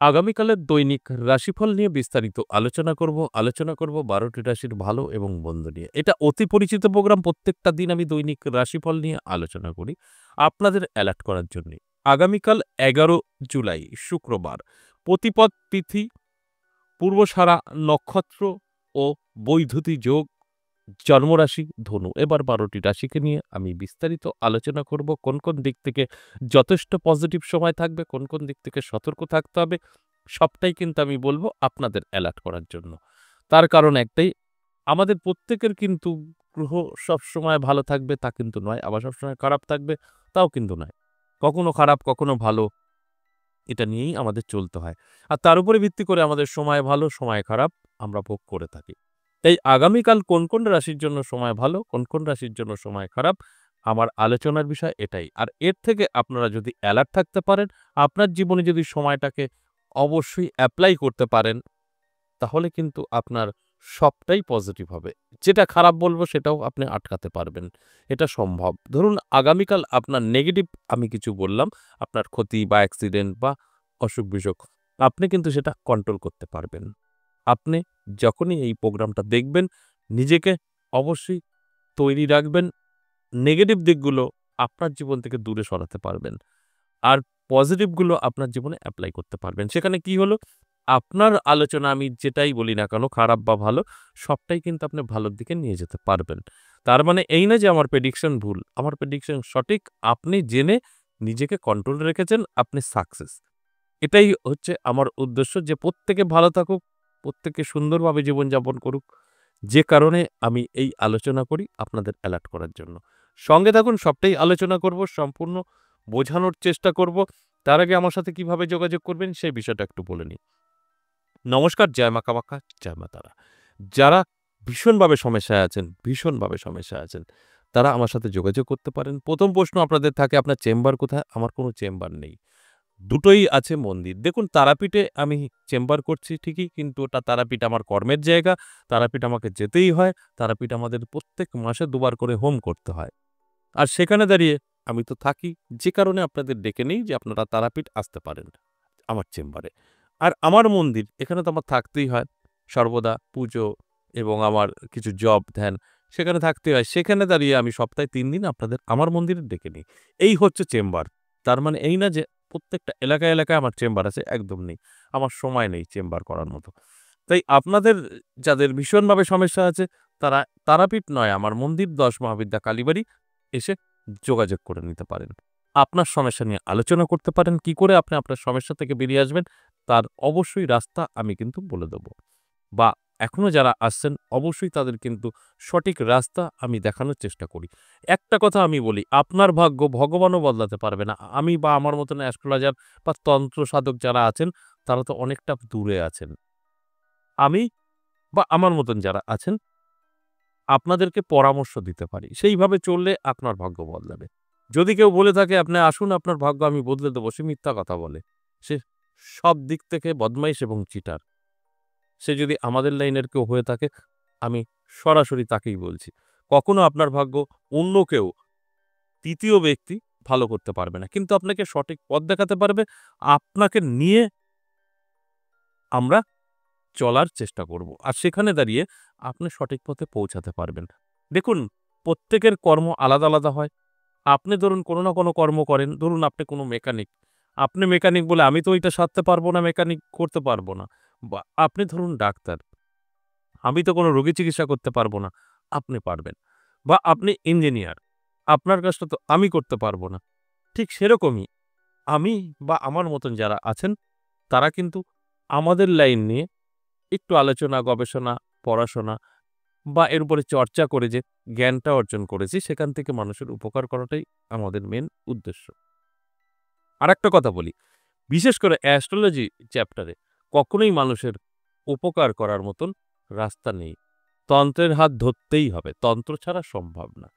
আগামীকালের দৈনিক রাশিফল নিয়ে বিস্তারিত আলোচনা করব ১২টি রাশির ভালো এবং মন্দ নিয়ে। এটা অতি পরিচিত প্রোগ্রাম। প্রত্যেকটা দিন আমি দৈনিক রাশিফল নিয়ে আলোচনা করি আপনাদের অ্যালার্ট করার জন্যে। আগামীকাল ১১ জুলাই শুক্রবার, প্রতিপদ তিথি, পূর্বসারা নক্ষত্র ও বৈধূতি যোগ, জন্মরাশি ধনু। এবার ১২টি রাশিকে নিয়ে আমি বিস্তারিত আলোচনা করব। কোন কোন দিক থেকে যথেষ্ট পজিটিভ সময় থাকবে, কোন কোন দিক থেকে সতর্ক থাকতে হবে, সবটাই কিন্তু আমি বলবো আপনাদের অ্যালার্ট করার জন্য। তার কারণ একটাই, আমাদের প্রত্যেকের কিন্তু গ্রহ সবসময় ভালো থাকবে তা কিন্তু নয়, আবার সবসময় খারাপ থাকবে তাও কিন্তু নয়। কখনো খারাপ, কখনো ভালো, এটা নিয়েই আমাদের চলতে হয়। আর তার উপরে ভিত্তি করে আমাদের সময় ভালো, সময় খারাপ আমরা ভোগ করে থাকি। তাই আগামীকাল কোন কোন রাশির জন্য সময় ভালো, কোন কোন রাশির জন্য সময় খারাপ, আমার আলোচনার বিষয় এটাই। আর এর থেকে আপনারা যদি অ্যালার্ট থাকতে পারেন, আপনার জীবনে যদি সময়টাকে অবশ্যই এপ্লাই করতে পারেন, তাহলে কিন্তু আপনার সবটাই পজিটিভ হবে। যেটা খারাপ বলবো সেটাও আপনি আটকাতে পারবেন। এটা সম্ভব। ধরুন আগামীকাল আপনার নেগেটিভ আমি কিছু বললাম, আপনার ক্ষতি বা অ্যাক্সিডেন্ট বা অসুখ-বিসুখ, আপনি কিন্তু সেটা কন্ট্রোল করতে পারবেন। আপনি যখনই এই প্রোগ্রামটা দেখবেন, নিজেকে অবশ্যই তৈরি রাখবেন। নেগেটিভ দিকগুলো আপনার জীবন থেকে দূরে সরাতে পারবেন। আর পজিটিভগুলো আপনার জীবনে এপ্লাই করতে পারবেন। সেখানে কি হলো? আপনার আলোচনা আমি যেটাই বলি না কেন, খারাপ বা ভালো, সবটাই কিন্তু আপনি ভালোর দিকে নিয়ে যেতে পারবেন। তার মানে এই না যে আমার প্রেডিকশন ভুল। আমার প্রেডিকশন সঠিক। আপনি জেনে নিজেকে কন্ট্রোলে রেখেছেন, আপনি সাকসেস। এটাই হচ্ছে আমার উদ্দেশ্য, যে প্রত্যেকে ভালো থাকুক, প্রত্যেকে সুন্দরভাবে জীবনযাপন করুক। যে কারণে আমি এই আলোচনা করি আপনাদের অ্যালার্ট করার জন্য। সঙ্গে থাকুন, সবটাই আলোচনা করব, সম্পূর্ণ বোঝানোর চেষ্টা করব। তার আগে আমার সাথে কিভাবে যোগাযোগ করবেন সেই বিষয়টা একটু বলে নিই। নমস্কার, জয় মা কামাখ্যা, জয় মা তারা। যারা ভীষণভাবে সমস্যায় আছেন, তারা আমার সাথে যোগাযোগ করতে পারেন। ১ম প্রশ্ন আপনাদের থাকে, আপনার চেম্বার কোথায়? আমার কোনো চেম্বার নেই। দুটোই আছে মন্দির। দেখুন, তারাপীঠে আমি চেম্বার করছি ঠিকই, কিন্তু ওটা তারাপীঠ আমার কর্মের জায়গা। তারাপীঠ আমাকে যেতেই হয়। তারাপীঠ আমাদের প্রত্যেক মাসে ২ বার করে হোম করতে হয়। আর সেখানে দাঁড়িয়ে আমি তো থাকি। যে কারণে আপনাদের ডেকে নেই যে আপনারা তারাপীঠ আসতে পারেন আমার চেম্বারে। আর আমার মন্দির, এখানে তো আমার থাকতেই হয়। সর্বদা পুজো এবং আমার কিছু জব ধ্যান সেখানে থাকতেই হয়। সেখানে দাঁড়িয়ে আমি সপ্তাহে ৩ দিন আপনাদের আমার মন্দিরে ডেকে নিই। এই হচ্ছে চেম্বার। তার মানে এই না যে প্রত্যেকটা এলাকায় আমার চেম্বার আছে, একদম নেই। আমার সময় নেই চেম্বার করার মতো। তাই আপনাদের যাদের ভীষণভাবে সমস্যা আছে, তারা তারাপীঠ নয়, আমার মন্দির ১০ মহাবিদ্যা কালীবাড়ি এসে যোগাযোগ করে নিতে পারেন। আপনার সমস্যা নিয়ে আলোচনা করতে পারেন। কি করে আপনি আপনার সমস্যা থেকে বেরিয়ে আসবেন, তার অবশ্যই রাস্তা আমি কিন্তু বলে দেব। বা এখনো যারা আসছেন, অবশ্যই তাদের কিন্তু সঠিক রাস্তা আমি দেখানোর চেষ্টা করি। একটা কথা আমি বলি, আপনার ভাগ্য ভগবানও বদলাতে পারবে না। আমি বা আমার মতন অ্যাস্ট্রোলজার বা তন্ত্র সাধক যারা আছেন, তারা তো অনেকটা দূরে আছেন। আমি বা আমার মতন যারা আছেন, আপনাদেরকে পরামর্শ দিতে পারি। সেইভাবে চললে আপনার ভাগ্য বদলাবে। যদি কেউ বলে থাকে, "আপনি আসুন, আপনার ভাগ্য আমি বদলে দেব", সে মিথ্যা কথা বলে। সে সব দিক থেকে বদমাইশ এবং চিটার। সে যদি আমাদের লাইনের কেউ হয়ে থাকে, আমি সরাসরি তাকেই বলছি। কখনো আপনার ভাগ্য অন্য কেউ, ৩য় ব্যক্তি ভালো করতে পারবে না। কিন্তু আপনাকে সঠিক পথ দেখাতে পারবে। আপনাকে নিয়ে আমরা চলার চেষ্টা করব। আর সেখানে দাঁড়িয়ে আপনি সঠিক পথে পৌঁছাতে পারবেন। দেখুন, প্রত্যেকের কর্ম আলাদা হয়। আপনি ধরুন কোনো না কোনো কর্ম করেন। ধরুন আপনি কোনো মেকানিক। আপনি মেকানিক বলে আমি তো ওইটা সারতে পারব না, মেকানিক করতে পারব না। বা আপনি ধরুন ডাক্তার। আমি তো কোনো রোগী চিকিৎসা করতে পারব না, আপনি পারবেন। বা আপনি ইঞ্জিনিয়ার। আপনার কাজটা তো আমি করতে পারব না। ঠিক সেরকমই আমি বা আমার মতন যারা আছেন, তারা কিন্তু আমাদের লাইন নিয়ে একটু আলোচনা, গবেষণা, পড়াশোনা বা এর উপরে চর্চা করে যে জ্ঞানটা অর্জন করেছি, সেখান থেকে মানুষের উপকার করাটাই আমাদের মেইন উদ্দেশ্য। আরেকটা কথা বলি, বিশেষ করে অ্যাস্ট্রোলজি চ্যাপ্টারে কখনোই মানুষের উপকার করার মতন রাস্তা নেই। তন্ত্রের হাত ধরতেই হবে। তন্ত্র ছাড়া সম্ভব না।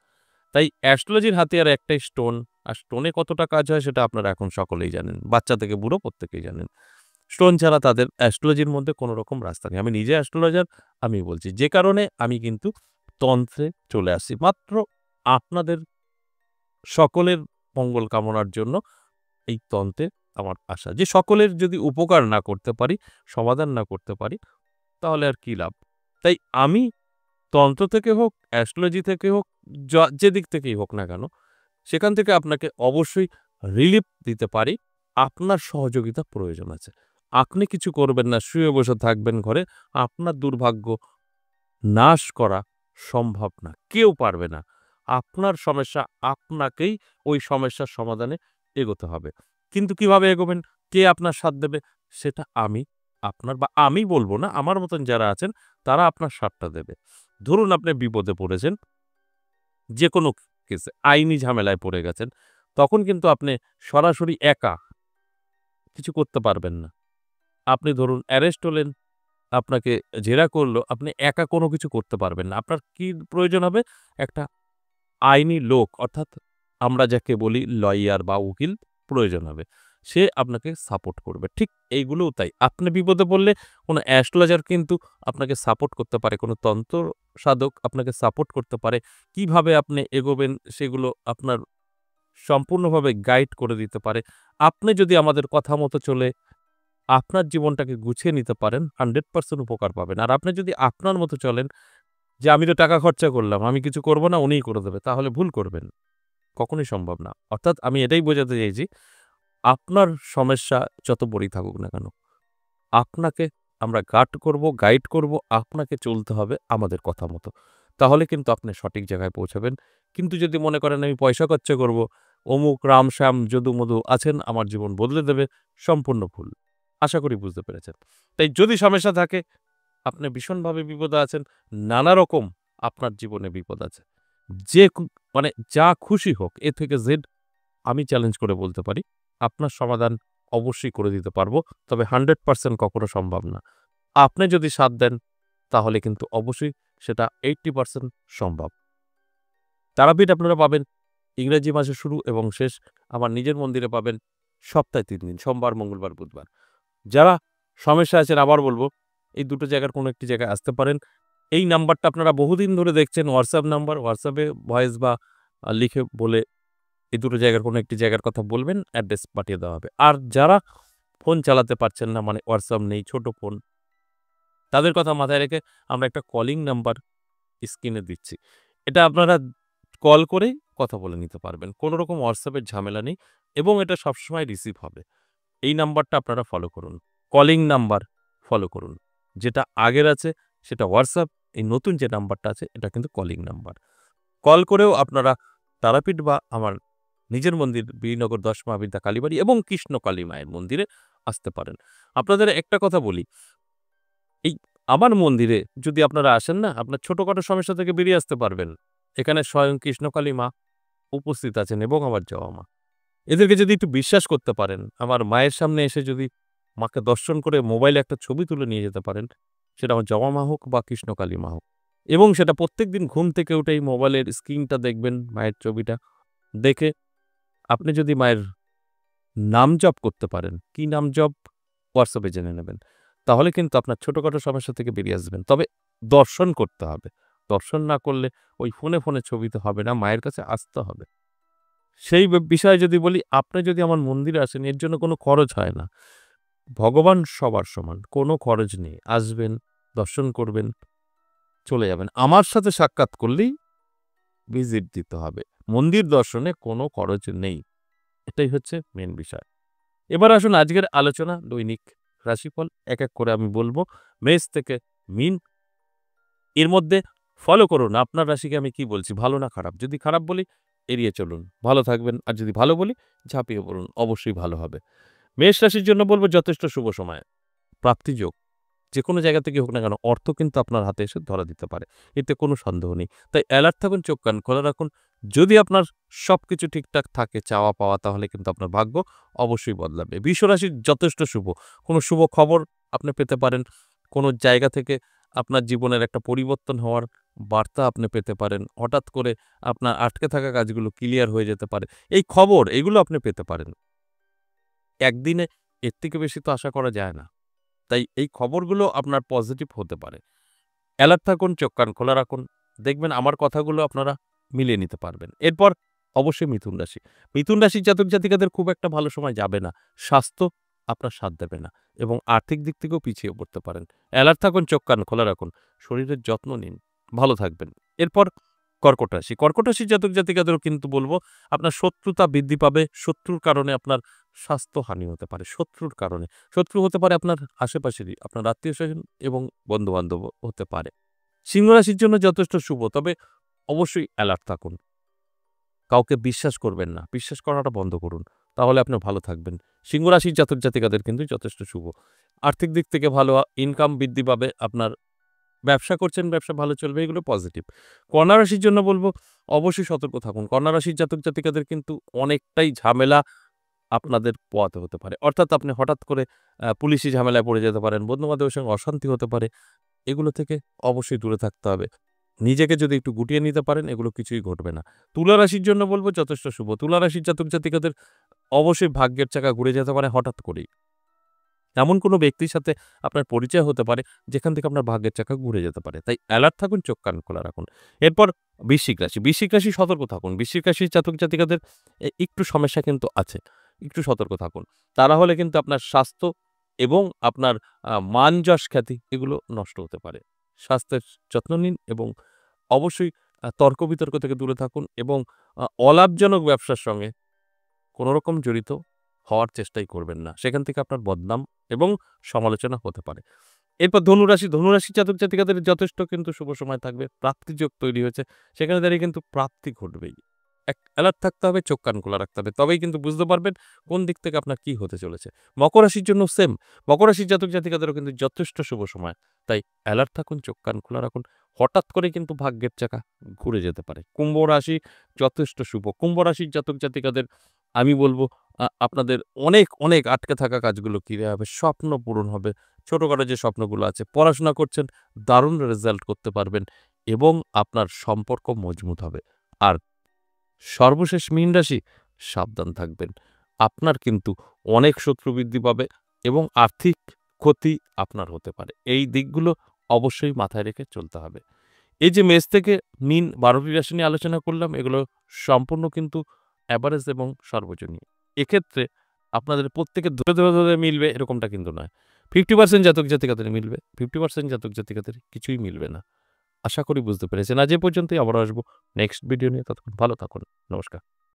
তাই অ্যাস্ট্রোলজির হাতিয়ার একটাই স্টোন। আর স্টোনে কতটা কাজ হয় সেটা আপনারা এখন সকলেই জানেন। বাচ্চা থেকে বুড়ো প্রত্যেকেই জানেন। স্টোন ছাড়া তাদের অ্যাস্ট্রোলজির মধ্যে কোনো রকম রাস্তা নেই। আমি নিজে অ্যাস্ট্রোলজার, আমি বলছি। যে কারণে আমি কিন্তু তন্ত্রে চলে আসছি। মাত্র আপনাদের সকলের মঙ্গল কামনার জন্য এই তন্ত্রে আমার আশা যে সকলের যদি উপকার না করতে পারি, সমাধান না করতে পারি, তাহলে আর কি লাভ? তাই আমি তন্ত্র থেকে হোক, অ্যাস্ট্রোলজি থেকে হোক, যেদিক থেকেই হোক না কেন, সেখান থেকে আপনাকে অবশ্যই রিলিফ দিতে পারি। আপনার সহযোগিতা প্রয়োজন আছে। আপনি কিছু করবেন না, শুয়ে বসে থাকবেন ঘরে। আপনার দুর্ভাগ্য নাশ করা সম্ভব না। কেউ পারবে না। আপনার সমস্যা আপনাকেই ওই সমস্যার সমাধানে এগোতে হবে। কিন্তু কিভাবে এগোবেন? কে আপনার সাথ দেবে? সেটা আপনার বা আমি বলব না, আমার মতন যারা আছেন তারা আপনার সাথটা দেবে। ধরুন আপনি বিপদে পড়েছেন, যেকোনো কেসে আইনি ঝামেলায় পড়ে গেছেন, তখন কিন্তু আপনি সরাসরি একা কিছু করতে পারবেন না। আপনি ধরুন অ্যারেস্ট হলেন, আপনাকে জেরা করলো, আপনি একা কোনো কিছু করতে পারবেন না। আপনার কি প্রয়োজন হবে? একটা আইনি লোক, অর্থাৎ আমরা যাকে বলি লয়ার বা উকিল প্রয়োজন হবে। সে আপনাকে সাপোর্ট করবে। ঠিক এইগুলোও তাই। আপনি বিপদে পড়লে কোনো অ্যাস্ট্রোলজার কিন্তু আপনাকে সাপোর্ট করতে পারে, কোনো তন্ত্র সাধক আপনাকে সাপোর্ট করতে পারে। কিভাবে আপনি এগোবেন সেগুলো আপনার সম্পূর্ণভাবে গাইড করে দিতে পারে। আপনি যদি আমাদের কথা মতো চলে আপনার জীবনটাকে গুছিয়ে নিতে পারেন, 100% উপকার পাবেন। আর আপনি যদি আপনার মতো চলেন যে আমি তো টাকা খরচা করলাম, আমি কিছু করব না, উনিই করে দেবে, তাহলে ভুল করবেন। কখনোই সম্ভব না। অর্থাৎ আমি এটাই বোঝাতে চাইছি, আপনার সমস্যা যত বড়ই থাকুক না কেন, আপনাকে আমরা গাইড করব, আপনাকে চলতে হবে আমাদের কথা মতো। তাহলে কিন্তু আপনি সঠিক জায়গায় পৌঁছাবেন। কিন্তু যদি মনে করেন আমি পয়সা খরচা করব, অমুক রাম-শ্যাম যদু-মধু আছেন, আমার জীবন বদলে দেবে, সম্পূর্ণ ভুল। আশা করি বুঝতে পেরেছেন। তাই যদি সমস্যা থাকে, আপনি ভীষণভাবে বিপদে আছেন, নানা রকম আপনার জীবনে বিপদ আছে। যে মানে যা খুশি হোক, এ থেকে জেড আমি চ্যালেঞ্জ করে বলতে পারি, আপনার সমাধান অবশ্যই করে দিতে পারবো। তবে 100% কখনো সম্ভব না। আপনি যদি সাথ দেন, তাহলে কিন্তু অবশ্যই সেটা 80% সম্ভব। তারাপীঠ আপনারা পাবেন ইংরেজি মাসের শুরু এবং শেষ আমার নিজের মন্দিরে পাবেন সপ্তাহে ৩ দিন, সোমবার, মঙ্গলবার, বুধবার। যারা সমস্যায় আছেন আবার বলব, এই দুটো জায়গার কোনো একটি জায়গায় আসতে পারেন। এই নাম্বারটা আপনারা বহুদিন ধরে দেখছেন, হোয়াটসঅ্যাপ নাম্বার। হোয়াটসঅ্যাপে ভয়েস বা লিখে বলে এই দুটো জায়গার কোনো একটি জায়গার কথা বলবেন, অ্যাড্রেস পাঠিয়ে দেওয়া হবে। আর যারা ফোন চালাতে পারছেন না, মানে হোয়াটসঅ্যাপ নেই, ছোট ফোন, তাদের কথা মাথায় রেখে আমরা একটা কলিং নাম্বার স্ক্রিনে দিচ্ছি। এটা আপনারা কল করেই কথা বলে নিতে পারবেন। কোনো রকম হোয়াটসঅ্যাপের ঝামেলা নেই এবং এটা সবসময় রিসিভ হবে। এই নাম্বারটা আপনারা ফলো করুন। কলিং নাম্বার ফলো করুন। যেটা আগের আছে সেটা হোয়াটসঅ্যাপ, এই নতুন যে নাম্বারটা আছে এটা কিন্তু কলিং নাম্বার। কল করেও আপনারা তারাপীঠ বা আমার নিজের মন্দির বীরনগর ১০ মা বিদ্যা কালীবাড়ি এবং কৃষ্ণকালী মায়ের মন্দিরে আসতে পারেন। আপনাদের একটা কথা বলি, এই আমার মন্দিরে যদি আপনারা আসেন না, আপনার ছোটখাটো সমস্যা থেকে বেরিয়ে আসতে পারবেন। এখানে স্বয়ং কৃষ্ণকালী মা উপস্থিত আছেন এবং আমার জবা মা। এদেরকে যদি একটু বিশ্বাস করতে পারেন, আমার মায়ের সামনে এসে যদি মাকে দর্শন করে মোবাইলে একটা ছবি তুলে নিয়ে যেতে পারেন, সেটা আমার জবা মা হোক বা কৃষ্ণকালী মা হোক, এবং সেটা প্রত্যেকদিন ঘুম থেকে উঠেই মোবাইলের স্ক্রিনটা দেখবেন, মায়ের ছবিটা দেখে আপনি যদি মায়ের নাম জপ করতে পারেন, কি নাম জপ হোয়াটসঅ্যাপে জেনে নেবেন। তাহলে কিন্তু আপনার ছোটখাটো সমস্যা থেকে বেরিয়ে আসবেন। তবে দর্শন করতে হবে। দর্শন না করলে ওই ফোনে ছবিতে হবে না, মায়ের কাছে আসতে হবে। সেই বিষয়ে যদি বলি, আপনি যদি আমার মন্দিরে আসেন, এর জন্য কোনো খরচ হয় না। ভগবান সবার সমান। কোনো খরচ নেই। আসবেন, দর্শন করবেন, চলে যাবেন। আমার সাথে সাক্ষাৎ করলেই ভিজিট দিতে হবে। মন্দির দর্শনে কোনো খরচ নেই। এটাই হচ্ছে মেইন বিষয়। এবার আসুন আজকের আলোচনা, দৈনিক রাশিফল এক এক করে আমি বলব। মেষ থেকে মীন, এর মধ্যে ফলো করুন আপনার রাশিকে আমি কি বলছি, ভালো না খারাপ। যদি খারাপ বলি এড়িয়ে চলুন, ভালো থাকবেন। আর যদি ভালো বলি ঝাঁপিয়ে পড়ুন, অবশ্যই ভালো হবে। মেষ রাশির জন্য বলব যথেষ্ট শুভ সময়, প্রাপ্তিযোগ। যেকোনো জায়গা থেকে হোক না কেন, অর্থ কিন্তু আপনার হাতে এসে ধরা দিতে পারে। এতে কোনো সন্দেহ নেই। তাই অ্যালার্ট থাকুন, চোখ কান খোলা রাখুন। যদি আপনার সবকিছু ঠিকঠাক থাকে, চাওয়া পাওয়া, তাহলে কিন্তু আপনার ভাগ্য অবশ্যই বদলাবে। বৃষরাশি যথেষ্ট শুভ। কোনো শুভ খবর আপনি পেতে পারেন। কোনো জায়গা থেকে আপনার জীবনের একটা পরিবর্তন হওয়ার বার্তা আপনি পেতে পারেন। হঠাৎ করে আপনার আটকে থাকা কাজগুলো ক্লিয়ার হয়ে যেতে পারে। এই খবর এগুলো আপনি পেতে পারেন। একদিনে এর থেকে বেশি তো আশা করা যায় না। তাই এই খবরগুলো আপনার পজিটিভ হতে পারে। অ্যালার্ট থাকুন, চোখ কান খোলা রাখুন। দেখবেন আমার কথাগুলো আপনারা মিলিয়ে নিতে পারবেন। এরপর অবশ্যই মিথুন রাশি। মিথুন রাশির জাতক জাতিকাদের খুব একটা ভালো সময় যাবে না। স্বাস্থ্য আপনার সাথ দেবে না এবং আর্থিক দিক থেকেও পিছিয়ে পড়তে পারেন। অ্যালার্ট থাকুন, চোখ কান খোলা রাখুন, শরীরের যত্ন নিন, ভালো থাকবেন। এরপর কর্কট রাশি। কর্কট রাশির জাতক জাতিকাদেরও কিন্তু বলব আপনার শত্রুতা বৃদ্ধি পাবে। শত্রুর কারণে আপনার স্বাস্থ্যহানি হতে পারে। শত্রুর কারণে। শত্রু হতে পারে আপনার আশেপাশেরই, আপনার আত্মীয়স্বজন এবং বন্ধু-বান্ধবও হতে পারে। সিংহ রাশির জন্য যথেষ্ট শুভ। তবে অবশ্যই অ্যালার্ট থাকুন। কাউকে বিশ্বাস করবেন না। বিশ্বাস করাটা বন্ধ করুন। তাহলে আপনি ভালো থাকবেন। সিংহ রাশির জাতক জাতিকাদের কিন্তু যথেষ্ট শুভ। আর্থিক দিক থেকে ভালো ইনকাম বৃদ্ধি পাবে। আপনার ব্যবসা করছেন, ব্যবসা ভালো চলবে, এগুলো পজিটিভ। কন্যা রাশির জন্য বলব অবশ্যই সতর্ক থাকুন। কন্যা রাশির জাতক জাতিকাদের কিন্তু অনেকটাই ঝামেলা আপনাদের পোহাতে হতে পারে। অর্থাৎ আপনি হঠাৎ করে পুলিশি ঝামেলায় পড়ে যেতে পারেন। বন্ধু-বান্ধবের সঙ্গে অশান্তি হতে পারে। এগুলো থেকে অবশ্যই দূরে থাকতে হবে। নিজেকে যদি একটু গুটিয়ে নিতে পারেন, এগুলো কিছুই ঘটবে না। তুলা রাশির জন্য বলব যথেষ্ট শুভ। তুলা রাশির জাতক জাতিকাদের অবশ্যই ভাগ্যের চাকা ঘুরে যেতে পারে হঠাৎ করেই। এমন কোনো ব্যক্তির সাথে আপনার পরিচয় হতে পারে, যেখান থেকে আপনার ভাগ্যের চাকা ঘুরে যেতে পারে। তাই অ্যালার্ট থাকুন, চোখ কান খোলা রাখুন। এরপর বৃশ্চিক রাশি। বৃশ্চিক রাশি সতর্ক থাকুন। বৃশ্চিক রাশির জাতক জাতিকাদের একটু সমস্যা কিন্তু আছে। একটু সতর্ক থাকুন। তারা হলে কিন্তু আপনার স্বাস্থ্য এবং আপনার মান, যশ, খ্যাতি এগুলো নষ্ট হতে পারে। স্বাস্থ্যের যত্ন নিন এবং অবশ্যই তর্ক-বিতর্ক থেকে দূরে থাকুন এবং অলাভজনক ব্যবসার সঙ্গে কোনরকম জড়িত হওয়ার চেষ্টাই করবেন না। সেখান থেকে আপনার বদনাম এবং সমালোচনা হতে পারে। এরপর ধনুরাশি। ধনুরাশির জাতক জাতিকাদের যথেষ্ট কিন্তু শুভ সময় থাকবে। প্রাপ্তিযোগ তৈরি হয়েছে। সেখানে দাঁড়িয়ে কিন্তু প্রাপ্তি ঘটবেই। অ্যালার্ট থাকতে হবে, চোখ কান খোলা রাখতে হবে। তবেই কিন্তু বুঝতে পারবেন কোন দিক থেকে আপনার কি হতে চলেছে। মকর রাশির জন্য সেম। মকর রাশির জাতক জাতিকাদেরও কিন্তু যথেষ্ট শুভ সময়। তাই অ্যালার্ট থাকুন, চোখ কান খোলা রাখুন। হঠাৎ করে কিন্তু ভাগ্যের চাকা ঘুরে যেতে পারে। কুম্ভ রাশি যথেষ্ট শুভ। কুম্ভ রাশির জাতক জাতিকাদের আমি বলব আপনাদের অনেক, অনেক আটকে থাকা কাজগুলো ক্লিয়ার হবে। স্বপ্ন পূরণ হবে। ছোটখাটো যে স্বপ্নগুলো আছে, পড়াশোনা করছেন, দারুণ রেজাল্ট করতে পারবেন এবং আপনার সম্পর্ক মজবুত হবে। আর সর্বশেষ মীন রাশি, সাবধান থাকবেন। আপনার কিন্তু অনেক শত্রু বৃদ্ধি পাবে এবং আর্থিক ক্ষতি আপনার হতে পারে। এই দিকগুলো অবশ্যই মাথায় রেখে চলতে হবে। এই যে মেষ থেকে মীন ১২টি রাশি নিয়ে আলোচনা করলাম, এগুলো সম্পূর্ণ কিন্তু এভারেজ এবং সর্বজনীন। এক্ষেত্রে আপনাদের প্রত্যেকের ধরে মিলবে এরকমটা কিন্তু নয়। 50% জাতক জাতিকাদের মিলবে, 50% জাতক জাতিকাদের কিছুই মিলবে না। আশা করি বুঝতে পেরেছেন। আজ এ পর্যন্তই, আবারও আসবো নেক্সট ভিডিও নিয়ে। ততক্ষণ ভালো থাকুন। নমস্কার।